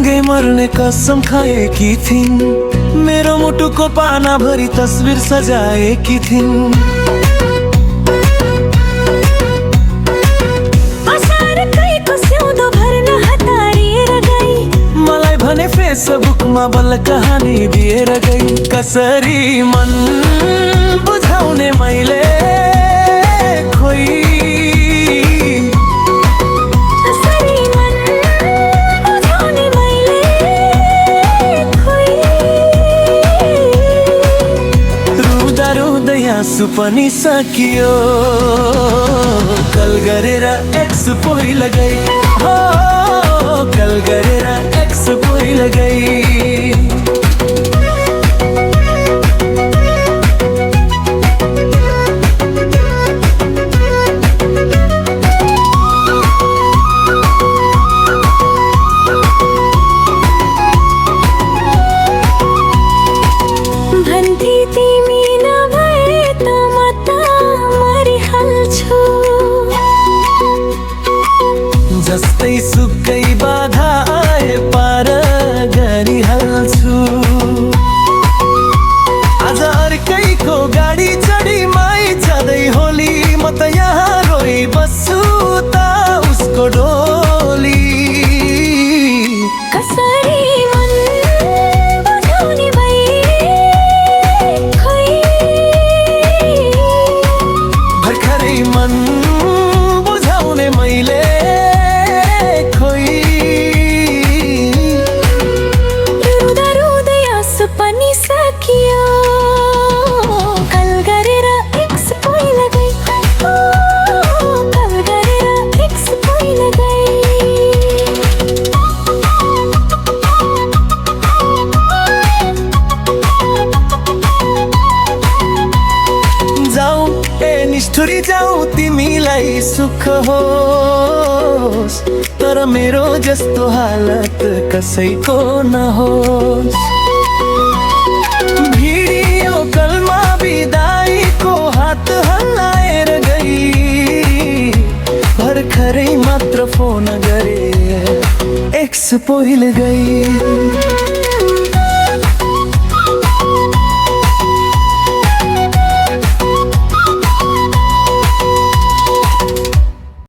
सँगै मर्ने कसम खाएकी थिइन्। मेरो मुटुको पाना भरी तस्बिर सजाएकी थिइन्। मलाई भने फेसबुकमा बल्ल कहानी दिएर गई। कसरी मन बुझाउने मैले खोइ। रुँदा रुँदै आँसु पनि सकियो। कल गरेर एक्स पहिल गई। हो कल गरेर एक्स पहिल गई। जस्तै सुकै बाधा आए पार गरिहाल्छु। आज अर्कैको गाडी चढी माई जाँदै होली। म त यहाँ रोइ बस्छु त उसको डोली। कसरी मन बुझाउने भए खोइ। भर्खरै मन बुझाउने मैले पनि सकियो। कल गरेर एक्स पहिल गई। कल गरेर एक्स पहिल गई। जाऊ ए निष्ठुरी जाऊ तिमीलाई सुख होस्। तर मेरो जस्तो हालत कसैको नहोस्। भिडियो कलमा बिदाईको हात हल्लाएर गई। भर्खरै मात्र फोन गरे एक्स पहिल गई।